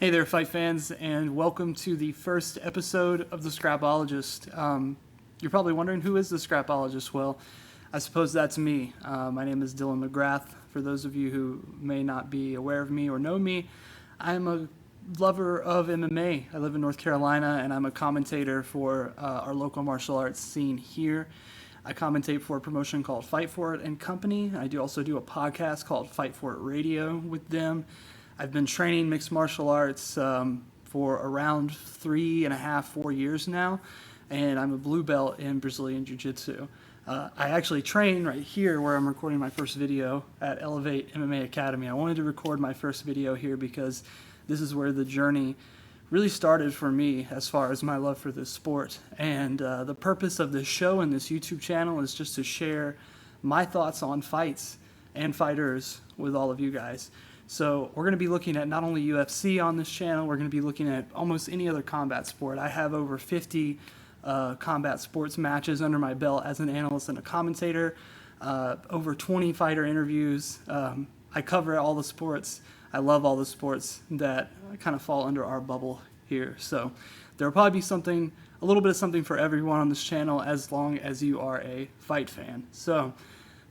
Hey there, fight fans, and welcome to the first episode of the Scrapologist. You're probably wondering, who is the Scrapologist? Well, I suppose that's me. My name is Dylan McGrath. For those of you who may not be aware of me or know me, I'm a lover of MMA. I live in North Carolina, and I'm a commentator for our local martial arts scene here. I commentate for a promotion called Fight For It and Company. I also do a podcast called Fight For It Radio with them. I've been training mixed martial arts for around 3.5, 4 years now, and I'm a blue belt in Brazilian Jiu-Jitsu. I actually train right here where I'm recording my first video at Elevate MMA Academy. I wanted to record my first video here because this is where the journey really started for me as far as my love for this sport. And the purpose of this show and this YouTube channel is just to share my thoughts on fights and fighters with all of you guys. So we're going to be looking at not only UFC on this channel, we're going to be looking at almost any other combat sport. I have over 50 combat sports matches under my belt as an analyst and a commentator, over 20 fighter interviews. I cover all the sports. I love all the sports that kind of fall under our bubble here. So there will probably be a little bit of something for everyone on this channel as long as you are a fight fan. So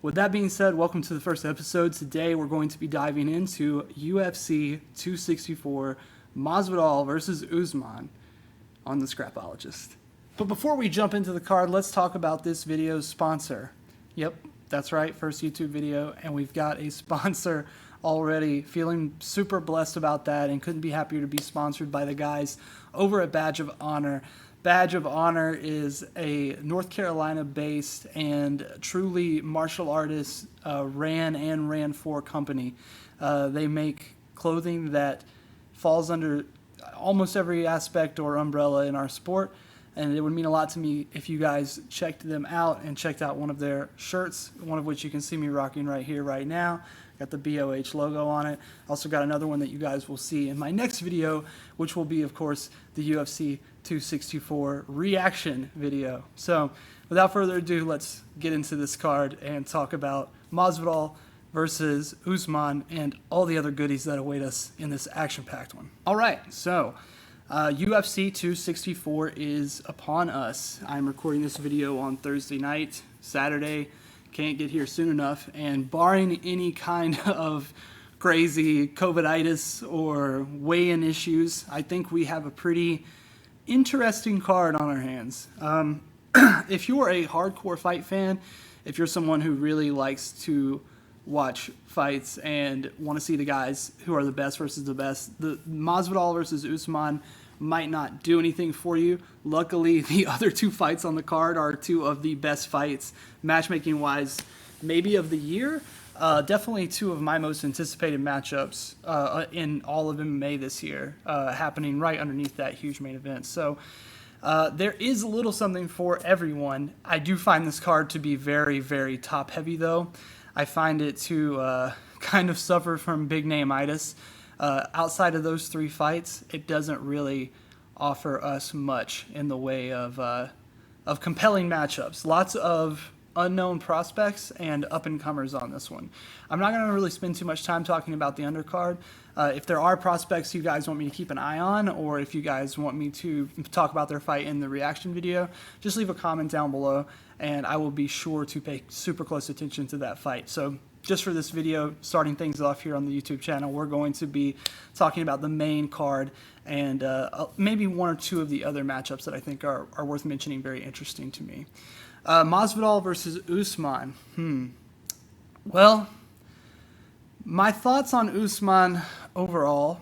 with that being said, welcome to the first episode. Today we're going to be diving into UFC 264, Masvidal versus Usman on the Scrapologist. But before we jump into the card, let's talk about this video's sponsor. Yep, that's right, first YouTube video, and we've got a sponsor already. Feeling super blessed about that and couldn't be happier to be sponsored by the guys over at Badge of Honor. Badge of Honor is a North Carolina-based and truly martial artist ran for company. They make clothing that falls under almost every aspect or umbrella in our sport, and it would mean a lot to me if you guys checked them out and checked out one of their shirts, one of which you can see me rocking right here, right now. Got the BOH logo on it. Also got another one that you guys will see in my next video, which will be, of course, the UFC 264 reaction video. So without further ado, let's get into this card and talk about Masvidal versus Usman and all the other goodies that await us in this action-packed one. All right, so UFC 264 is upon us. I'm recording this video on Thursday night, Saturday. Can't get here soon enough, and barring any kind of crazy COVID-itis or weigh-in issues, I think we have a pretty interesting card on our hands. If you're a hardcore fight fan, if you're someone who really likes to watch fights and want to see the guys who are the best versus the best, the Masvidal versus Usman might not do anything for you. Luckily, the other two fights on the card are two of the best fights, matchmaking-wise, maybe of the year. Definitely two of my most anticipated matchups in all of MMA this year, happening right underneath that huge main event. So there is a little something for everyone. I do find this card to be very, very top-heavy, though. I find it to kind of suffer from big-name-itis. Outside of those three fights, it doesn't really offer us much in the way of compelling matchups. Lots of unknown prospects and up-and-comers on this one. I'm not going to really spend too much time talking about the undercard. If there are prospects you guys want me to keep an eye on, or if you guys want me to talk about their fight in the reaction video, just leave a comment down below, and I will be sure to pay super close attention to that fight. So just for this video, starting things off here on the YouTube channel, we're going to be talking about the main card and maybe one or two of the other matchups that I think are worth mentioning, very interesting to me. Masvidal versus Usman. Well, my thoughts on Usman overall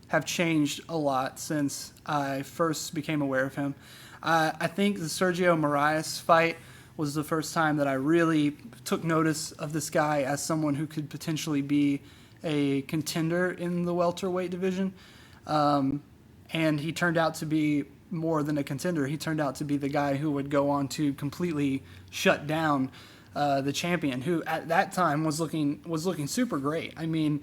have changed a lot since I first became aware of him. I think the Sergio Moraes fight was the first time that I really took notice of this guy as someone who could potentially be a contender in the welterweight division. And he turned out to be more than a contender. He turned out to be the guy who would go on to completely shut down the champion, who at that time was looking super great. I mean,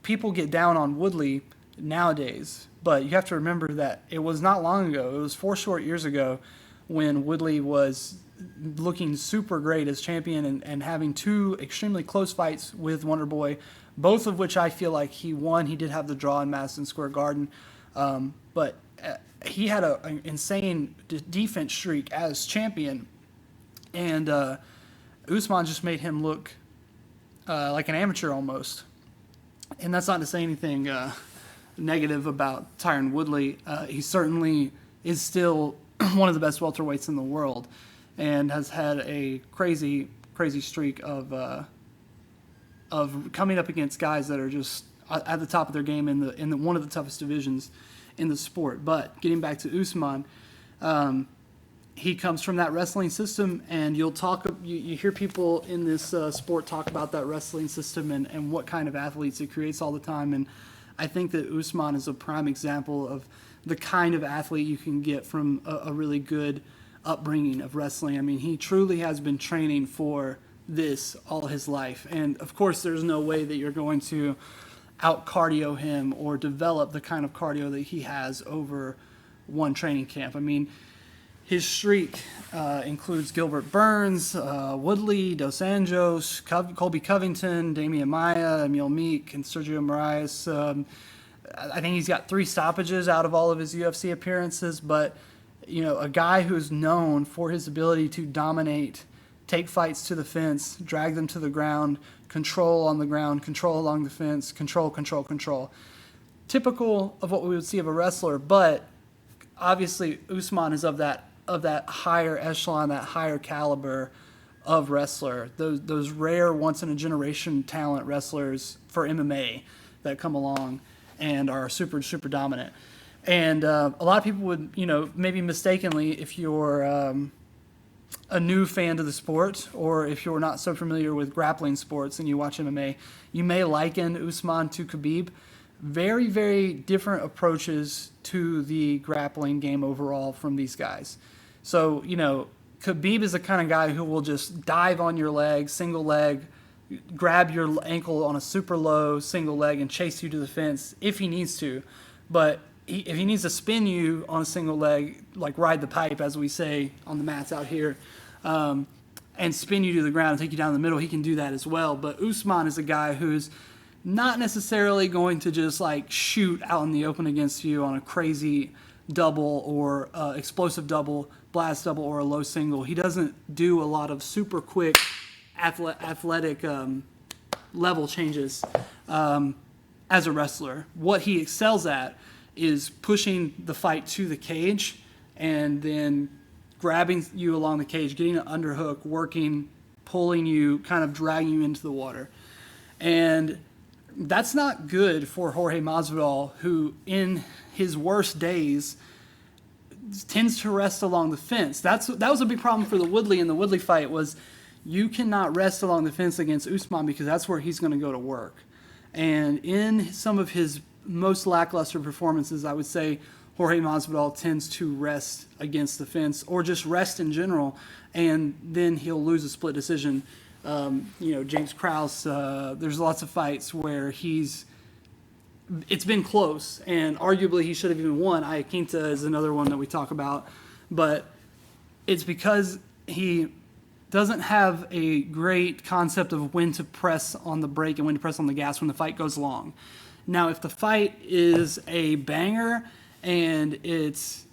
people get down on Woodley nowadays, but you have to remember that it was not long ago. It was 4 short years ago when Woodley was looking super great as champion and having two extremely close fights with Wonderboy both of which I feel like he won. He did have the draw in Madison Square Garden, but he had an insane defense streak as champion, and Usman just made him look like an amateur almost. And that's not to say anything negative about Tyron Woodley. He certainly is still one of the best welterweights in the world, and has had a crazy streak of coming up against guys that are just at the top of their game in the one of the toughest divisions in the sport. But getting back to Usman, he comes from that wrestling system, and you hear people in this sport talk about that wrestling system and what kind of athletes it creates all the time. And I think that Usman is a prime example of the kind of athlete you can get from a really good upbringing of wrestling. I mean, he truly has been training for this all his life. And of course, there's no way that you're going to out cardio him or develop the kind of cardio that he has over one training camp. I mean, his streak includes Gilbert Burns, Woodley, Dos Anjos, Colby Covington, Damian Maia, Emil Meek, and Sergio Moraes. I think he's got 3 stoppages out of all of his UFC appearances, but you know, a guy who's known for his ability to dominate, take fights to the fence, drag them to the ground, control on the ground, control along the fence, control. Typical of what we would see of a wrestler, but obviously Usman is of that higher echelon, that higher caliber of wrestler. Those rare once in a generation talent wrestlers for MMA that come along and are super dominant. And a lot of people would, you know, maybe mistakenly, if you're a new fan to the sport, or if you're not so familiar with grappling sports and you watch MMA, you may liken Usman to Khabib. Very, very different approaches to the grappling game overall from these guys. So, you know, Khabib is the kind of guy who will just dive on your leg, single leg, grab your ankle on a super low single leg and chase you to the fence if he needs to. But if he needs to spin you on a single leg, like ride the pipe, as we say on the mats out here, and spin you to the ground and take you down the middle, he can do that as well. But Usman is a guy who's not necessarily going to just like shoot out in the open against you on a crazy double or explosive double, blast double, or a low single. He doesn't do a lot of super quick athletic level changes as a wrestler. What he excels at is pushing the fight to the cage and then grabbing you along the cage, getting an underhook, working, pulling you, kind of dragging you into the water. And that's not good for Jorge Masvidal, who in his worst days tends to rest along the fence. That was a big problem for the Woodley in the Woodley fight, was you cannot rest along the fence against Usman because that's where he's going to go to work. And in some of his most lackluster performances, I would say Jorge Masvidal tends to rest against the fence, or just rest in general, and then he'll lose a split decision. You know, James Krause, there's lots of fights where it's been close, and arguably he should have even won. Iaquinta is another one that we talk about, but it's because he doesn't have a great concept of when to press on the brake and when to press on the gas when the fight goes long. Now, if the fight is a banger and it's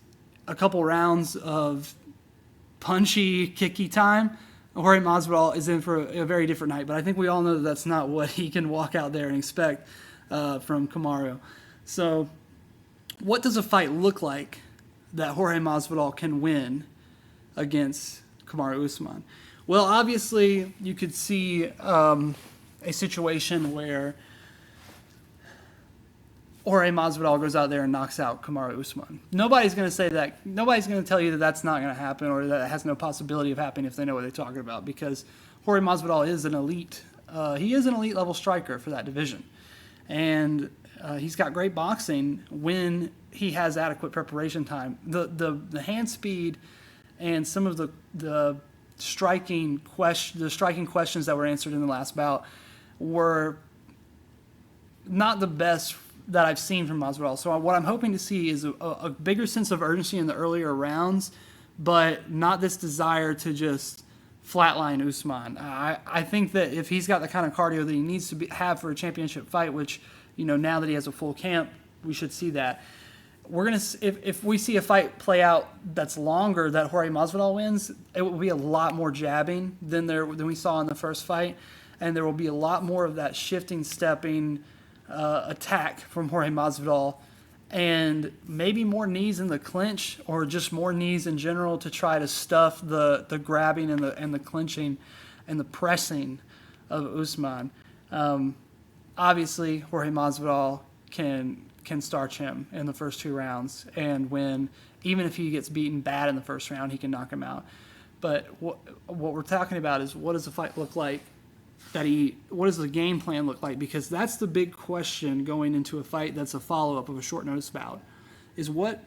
a couple rounds of punchy, kicky time, Jorge Masvidal is in for a very different night. But I think we all know that that's not what he can walk out there and expect from Kumaru. So what does a fight look like that Jorge Masvidal can win against Kumaru Usman? Well, obviously, you could see a situation where Jorge Masvidal goes out there and knocks out Kumaru Usman. Nobody's going to say that. Nobody's going to tell you that that's not going to happen, or that it has no possibility of happening if they know what they're talking about, because Jorge Masvidal is an elite. He is an elite level striker for that division, and he's got great boxing when he has adequate preparation time. The hand speed and some of the striking questions that were answered in the last bout were not the best that I've seen from Masvidal. So what I'm hoping to see is a bigger sense of urgency in the earlier rounds, but not this desire to just flatline Usman. I think that if he's got the kind of cardio that he needs to have for a championship fight, which, now that he has a full camp, we should see that. We're gonna if we see a fight play out that's longer that Jorge Masvidal wins, it will be a lot more jabbing than we saw in the first fight, and there will be a lot more of that shifting, stepping attack from Jorge Masvidal, and maybe more knees in the clinch or just more knees in general to try to stuff the grabbing and the clinching and the pressing of Usman. Obviously, Jorge Masvidal can starch him in the first 2 rounds and win. Even if he gets beaten bad in the first round, he can knock him out. But what we're talking about is, what does the fight look like? What does the game plan look like? Because that's the big question going into a fight that's a follow-up of a short notice bout, is what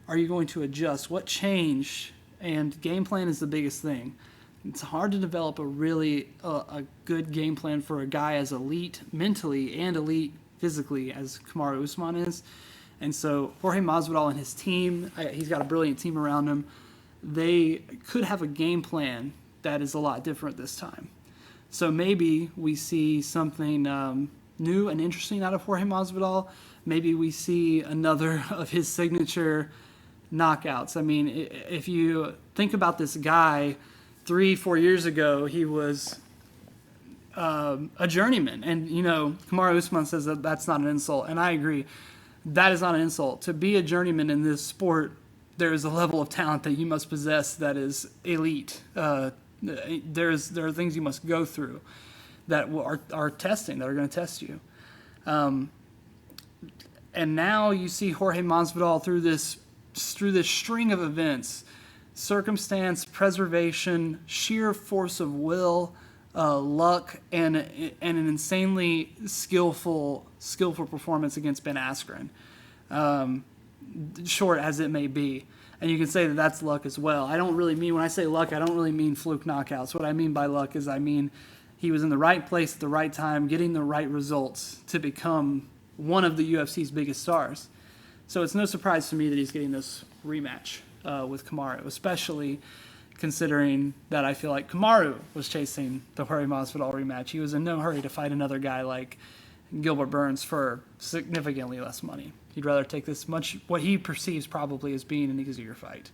are you going to adjust? What changed? And game plan is the biggest thing. It's hard to develop a good game plan for a guy as elite mentally and elite physically as Kumaru Usman is. And so Jorge Masvidal and his team, he's got a brilliant team around him. They could have a game plan that is a lot different this time. So maybe we see something new and interesting out of Jorge Masvidal. Maybe we see another of his signature knockouts. I mean, if you think about this guy, 3-4 years ago, he was a journeyman. And, Kumaru Usman says that that's not an insult. And I agree. That is not an insult. To be a journeyman in this sport, there is a level of talent that you must possess that is elite. There are things you must go through that are testing, that are going to test you. And now you see Jorge Masvidal through this string of events, circumstance, preservation, sheer force of will, luck, and an insanely skillful performance against Ben Askren, short as it may be. And you can say that that's luck as well. When I say luck, I don't really mean fluke knockouts. What I mean by luck is he was in the right place at the right time, getting the right results to become one of the UFC's biggest stars. So it's no surprise to me that he's getting this rematch with Kumaru, especially considering that I feel like Kumaru was chasing the Jorge Masvidal rematch. He was in no hurry to fight another guy like Gilbert Burns for significantly less money. He'd rather take what he perceives probably as being an easier fight.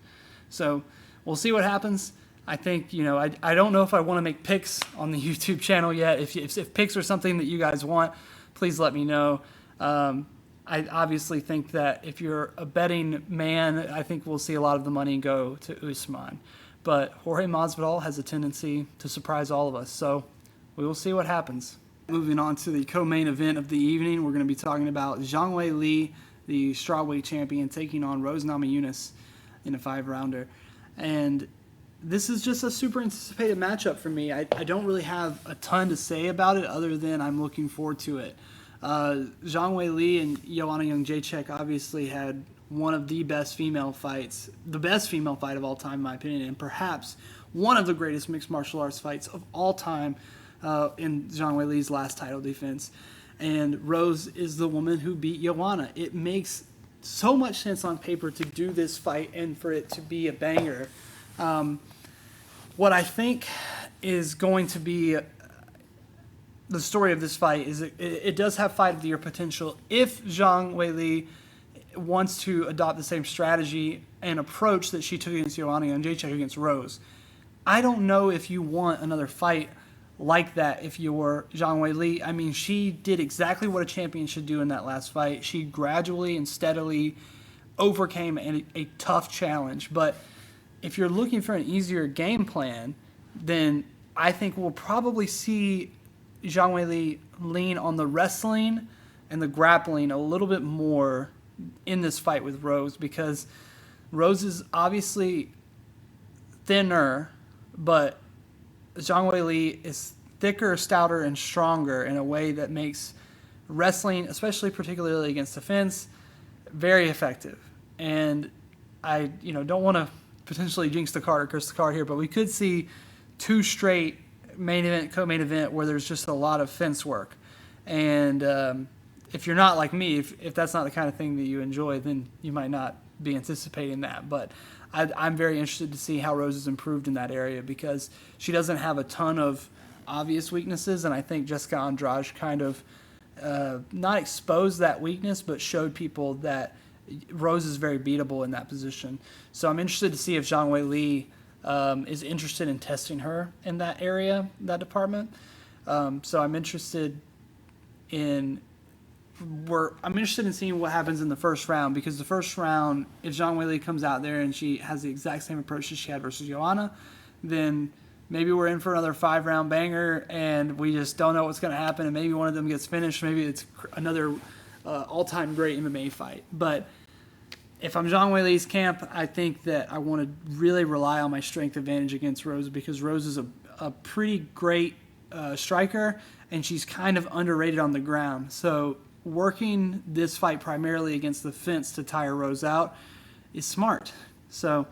So we'll see what happens. I think, I don't know if I want to make picks on the YouTube channel yet. If picks are something that you guys want, please let me know. I obviously think that if you're a betting man, I think we'll see a lot of the money go to Usman. But Jorge Masvidal has a tendency to surprise all of us. So we will see what happens. Moving on to the co-main event of the evening, we're going to be talking about Zhang Weili, the strawweight champion, taking on Rose Namajunas in a 5-rounder. And this is just a super anticipated matchup for me. I don't really have a ton to say about it other than I'm looking forward to it. Zhang Weili and Joanna Jędrzejczyk obviously had one of the best female fights, the best female fight of all time, in my opinion, and perhaps one of the greatest mixed martial arts fights of all time in Zhang Weili's last title defense. And Rose is the woman who beat Joanna. It makes so much sense on paper to do this fight and for it to be a banger. What I think is going to be the story of this fight is it does have fight of the year potential if Zhang Weili wants to adopt the same strategy and approach that she took against Joanna Jędrzejczyk against Rose. I don't know if you want another fight like that if you're Zhang Weili. I mean, she did exactly what a champion should do in that last fight. She gradually and steadily overcame a tough challenge. But if you're looking for an easier game plan, then I think we'll probably see Zhang Weili lean on the wrestling and the grappling a little bit more in this fight with Rose, because Rose is obviously thinner, but Zhang Weili is thicker, stouter, and stronger in a way that makes wrestling, especially particularly against the fence, very effective. And I don't want to potentially jinx the card or curse the card here, but we could see 2 straight main event, co-main event where there's just a lot of fence work. And if you're not like me, if that's not the kind of thing that you enjoy, then you might not be anticipating that. But I'm very interested to see how Rose has improved in that area, because she doesn't have a ton of obvious weaknesses, and I think Jessica Andrade kind of not exposed that weakness, but showed people that Rose is very beatable in that position. So I'm interested to see if Zhang Weili is interested in testing her in that area, that department. So I'm interested in seeing what happens in the first round, because the first round, if Zhang Weili comes out there and she has the exact same approach as she had versus Joanna, then maybe we're in for another 5-round banger, and we just don't know what's going to happen, and maybe one of them gets finished. Maybe it's another all-time great MMA fight. But if I'm Zhang Weili's camp, I think that I want to really rely on my strength advantage against Rose, because Rose is a pretty great striker, and she's kind of underrated on the ground. So working this fight primarily against the fence to tire Rose out is smart. So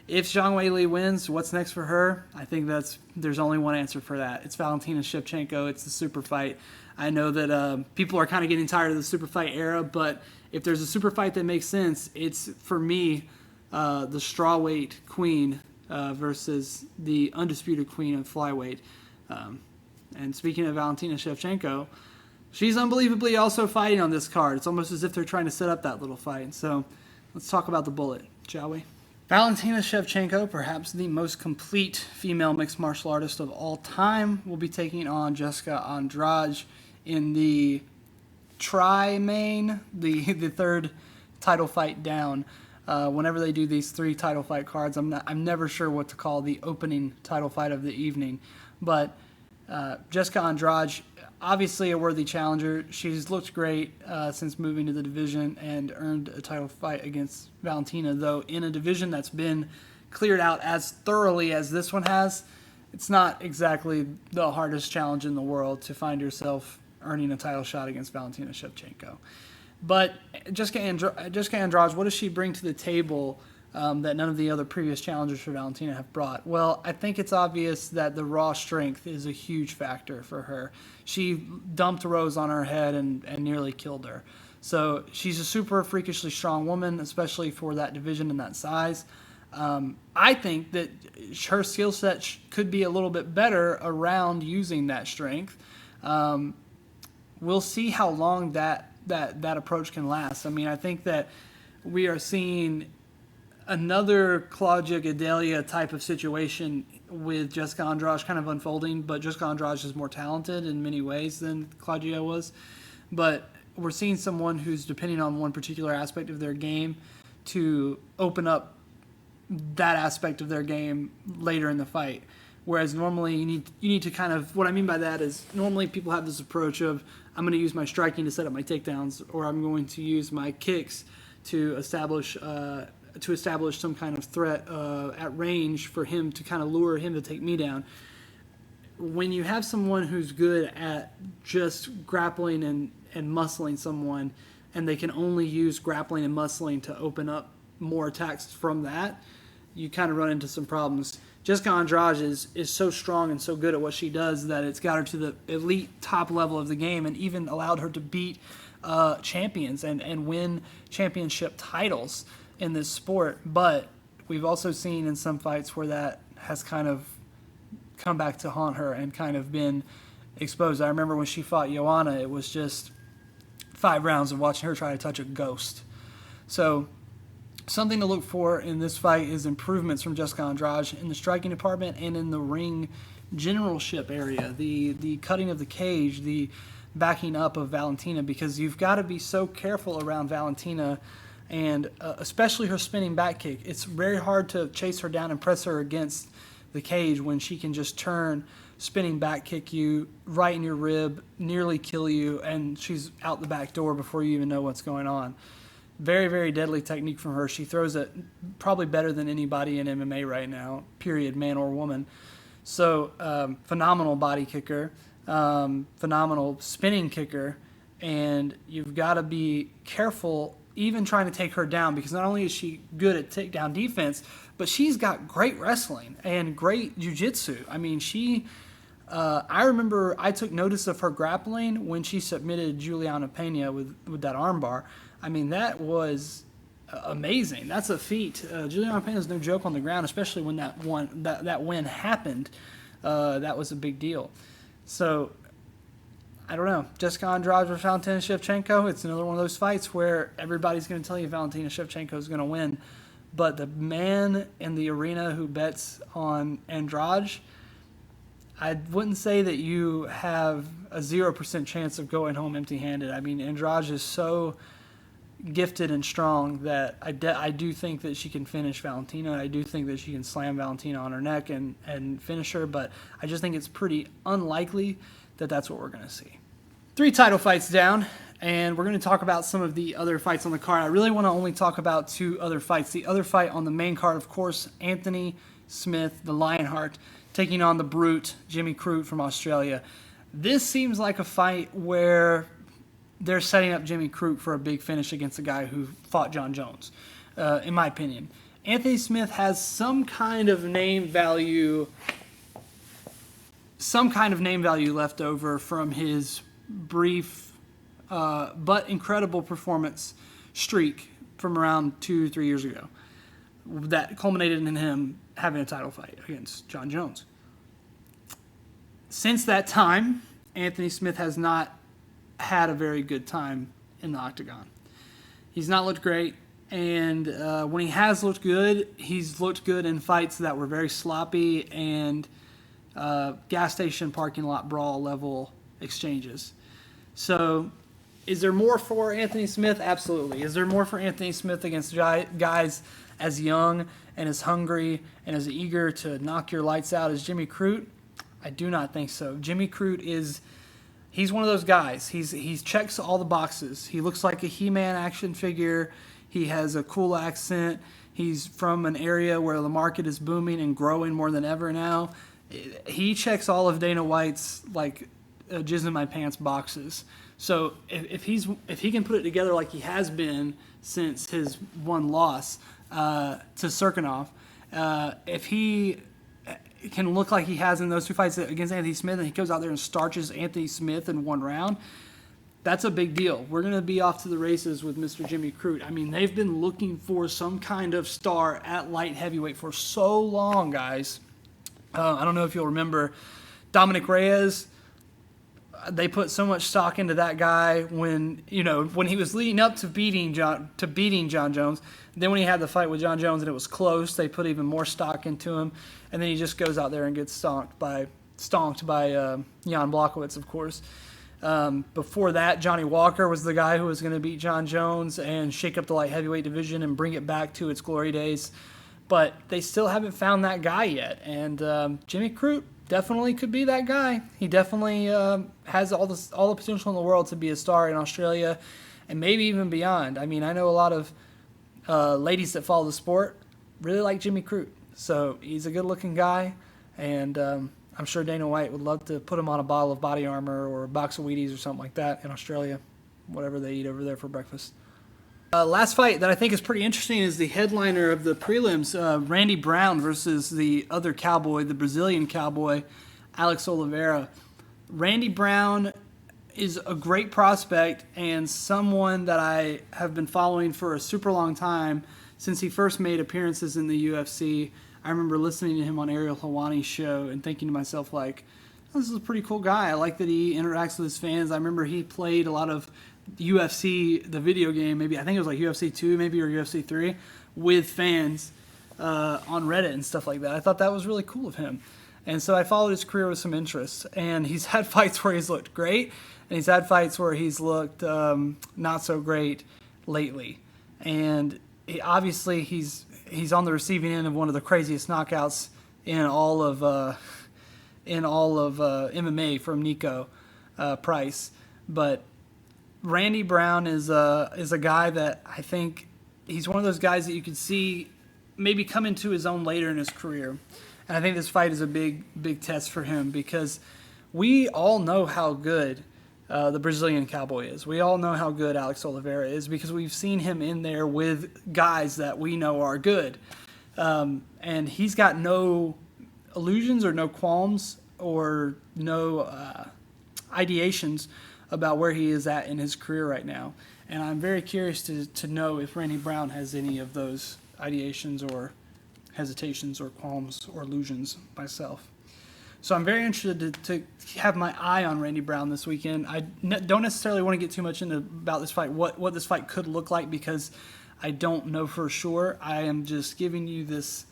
if Zhang Weili wins, what's next for her? I think there's only one answer for that. It's Valentina Shevchenko. It's the super fight. I know that people are kind of getting tired of the super fight era, but if there's a super fight that makes sense, it's, for me, the strawweight queen versus the undisputed queen of flyweight. And speaking of Valentina Shevchenko, she's unbelievably also fighting on this card. It's almost as if they're trying to set up that little fight. So let's talk about the bullet, shall we? Valentina Shevchenko, perhaps the most complete female mixed martial artist of all time, will be taking on Jessica Andrade in the tri-main, the third title fight down. Whenever they do these 3 title fight cards, I'm never sure what to call the opening title fight of the evening. But Jessica Andrade, obviously a worthy challenger. She's looked great since moving to the division and earned a title fight against Valentina, though in a division that's been cleared out as thoroughly as this one has. It's not exactly the hardest challenge in the world to find yourself earning a title shot against Valentina Shevchenko. But Jessica Andrade, what does she bring to the table that none of the other previous challengers for Valentina have brought? Well, I think it's obvious that the raw strength is a huge factor for her. She dumped Rose on her head and nearly killed her. So she's a super freakishly strong woman, especially for that division and that size. I think that her skill set could be a little bit better around using that strength. We'll see how long that approach can last. I mean, I think that we are seeing another Claudia Gadelha type of situation with Jessica Andrade kind of unfolding, but Jessica Andrade is more talented in many ways than Claudia was. But we're seeing someone who's depending on one particular aspect of their game to open up that aspect of their game later in the fight. Whereas normally you need to kind of, what I mean by that is normally people have this approach of, I'm going to use my striking to set up my takedowns, or I'm going to use my kicks to establish some kind of threat at range for him to kind of lure him to take me down. When you have someone who's good at just grappling and muscling someone, and they can only use grappling and muscling to open up more attacks from that, you kind of run into some problems. Jessica Andrade is so strong and so good at what she does that it's got her to the elite top level of the game, and even allowed her to beat champions and win championship titles in this sport. But we've also seen in some fights where that has kind of come back to haunt her and kind of been exposed. I remember when she fought Joanna, it was just 5 rounds of watching her try to touch a ghost. So something to look for in this fight is improvements from Jessica Andrade in the striking department and in the ring generalship area, the cutting of the cage, the backing up of Valentina, because you've got to be so careful around Valentina, and especially her spinning back kick. It's very hard to chase her down and press her against the cage when she can just turn, spinning back kick you right in your rib, nearly kill you, and she's out the back door before you even know what's going on. Very, very deadly technique from her. She throws it probably better than anybody in MMA right now, period, man or woman. So phenomenal body kicker, phenomenal spinning kicker, and you've got to be careful even trying to take her down, because not only is she good at takedown defense, but she's got great wrestling and great jiu-jitsu. I mean, I remember I took notice of her grappling when she submitted Juliana Pena with that armbar. I mean, that was amazing. That's a feat. Juliana Pena is no joke on the ground, especially when that win happened. That was a big deal. So, I don't know. Jessica Andrade versus Valentina Shevchenko, it's another one of those fights where everybody's going to tell you Valentina Shevchenko is going to win. But the man in the arena who bets on Andrade, I wouldn't say that you have a 0% chance of going home empty-handed. I mean, Andrade is so gifted and strong that I do think that she can finish Valentina. I do think that she can slam Valentina on her neck and finish her, but I just think it's pretty unlikely that that's what we're going to see. 3 title fights down, and we're going to talk about some of the other fights on the card. I really want to only talk about 2 other fights. The other fight on the main card, of course, Anthony Smith, the Lionheart, taking on the Brute, Jimmy Croot from Australia. This seems like a fight where they're setting up Jimmy Croot for a big finish against a guy who fought John Jones, in my opinion. Anthony Smith has some kind of name value left over from his brief but incredible performance streak from around 2-3 years ago that culminated in him having a title fight against John Jones. Since that time, Anthony Smith has not had a very good time in the octagon. He's not looked great, and when he has looked good, he's looked good in fights that were very sloppy and gas station parking lot brawl level exchanges. So, is there more for Anthony Smith? Absolutely. Is there more for Anthony Smith against guys as young and as hungry and as eager to knock your lights out as Jimmy Croot? I do not think so. Jimmy Croot he's one of those guys. He checks all the boxes. He looks like a He-Man action figure. He has a cool accent. He's from an area where the market is booming and growing more than ever now. He checks all of Dana White's like jizz in my pants boxes. So if he can put it together like he has been since his one loss to Serkinov, if he can look like he has in those 2 fights against Anthony Smith, and he goes out there and starches Anthony Smith in 1 round, that's a big deal. We're going to be off to the races with Mr. Jimmy Croot. I mean, they've been looking for some kind of star at light heavyweight for so long, guys. I don't know if you'll remember Dominic Reyes. They put so much stock into that guy when he was leading up to beating John Jones. Then when he had the fight with John Jones and it was close, they put even more stock into him. And then he just goes out there and gets stonked by Jan Blachowicz, of course. Before that, Johnny Walker was the guy who was going to beat John Jones and shake up the light heavyweight division and bring it back to its glory days. But they still haven't found that guy yet. And Jimmy Croot definitely could be that guy. He definitely has all the potential in the world to be a star in Australia and maybe even beyond. I mean, I know a lot of ladies that follow the sport really like Jimmy Croot. So he's a good-looking guy, and I'm sure Dana White would love to put him on a bottle of body armor or a box of Wheaties or something like that in Australia, whatever they eat over there for breakfast. Last fight that I think is pretty interesting is the headliner of the prelims, Randy Brown versus the other cowboy, the Brazilian cowboy, Alex Oliveira. Randy Brown is a great prospect and someone that I have been following for a super long time since he first made appearances in the UFC. I remember listening to him on Ariel Helwani's show and thinking to myself, like, this is a pretty cool guy. I like that he interacts with his fans. I remember he played a lot of UFC, the video game, maybe I think it was like UFC 2 maybe or UFC 3, with fans on Reddit and stuff like that. I thought that was really cool of him. And so I followed his career with some interest. And he's had fights where he's looked great, and he's had fights where he's looked not so great lately. And obviously he's on the receiving end of one of the craziest knockouts in all of MMA from Nico Price. But Randy Brown is a guy that I think he's one of those guys that you could see maybe come into his own later in his career. And I think this fight is a big test for him because we all know how good the Brazilian cowboy is. We all know how good Alex Oliveira is because we've seen him in there with guys that we know are good. And he's got no illusions or no qualms or no ideations about where he is at in his career right now. And I'm very curious to know if Randy Brown has any of those ideations or hesitations or qualms or illusions myself. So I'm very interested to have my eye on Randy Brown this weekend. I don't necessarily want to get too much into about this fight, what this fight could look like, because I don't know for sure. I am just giving you this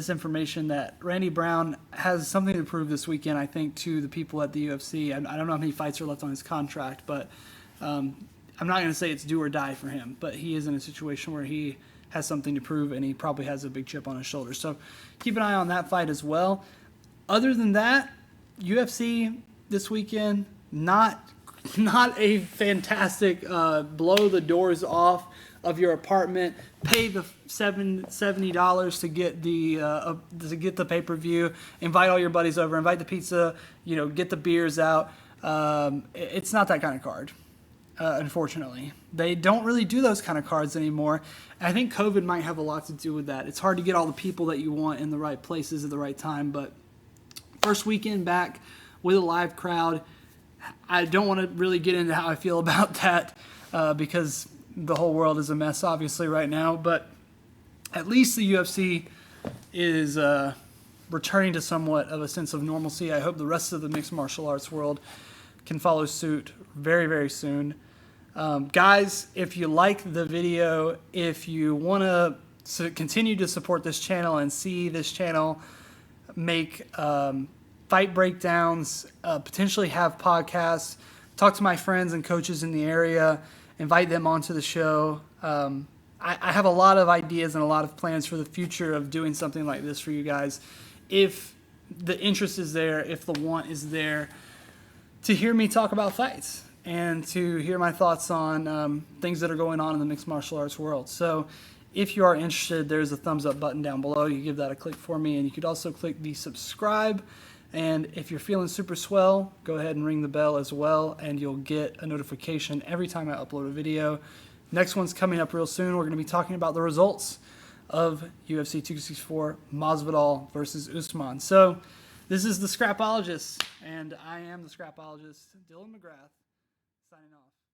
information that Randy Brown has something to prove this weekend, I think, to the people at the UFC. I don't know how many fights are left on his contract, but I'm not going to say it's do or die for him, but he is in a situation where he has something to prove, and he probably has a big chip on his shoulder. So keep an eye on that fight as well. Other than that, UFC this weekend, not a fantastic blow the doors off of your apartment, pay the $70 to get the pay-per-view, invite all your buddies over, invite the pizza, get the beers out. It's not that kind of card. Unfortunately, they don't really do those kind of cards anymore. And I think COVID might have a lot to do with that. It's hard to get all the people that you want in the right places at the right time. But first weekend back with a live crowd, I don't want to really get into how I feel about that because the whole world is a mess, obviously, right now. But at least the UFC is returning to somewhat of a sense of normalcy. I hope the rest of the mixed martial arts world can follow suit very, very soon. Guys, if you like the video, if you want to continue to support this channel and see this channel make fight breakdowns, potentially have podcasts, talk to my friends and coaches in the area, invite them onto the show. I have a lot of ideas and a lot of plans for the future of doing something like this for you guys. If the interest is there, if the want is there, to hear me talk about fights and to hear my thoughts on things that are going on in the mixed martial arts world. So if you are interested, there's a thumbs up button down below. You give that a click for me, and you could also click the subscribe. And if you're feeling super swell, go ahead and ring the bell as well, and you'll get a notification every time I upload a video. Next one's coming up real soon. We're going to be talking about the results of UFC 264 Masvidal versus Usman. So this is the Scrapologist, and I am the Scrapologist, Dylan McGrath, signing off.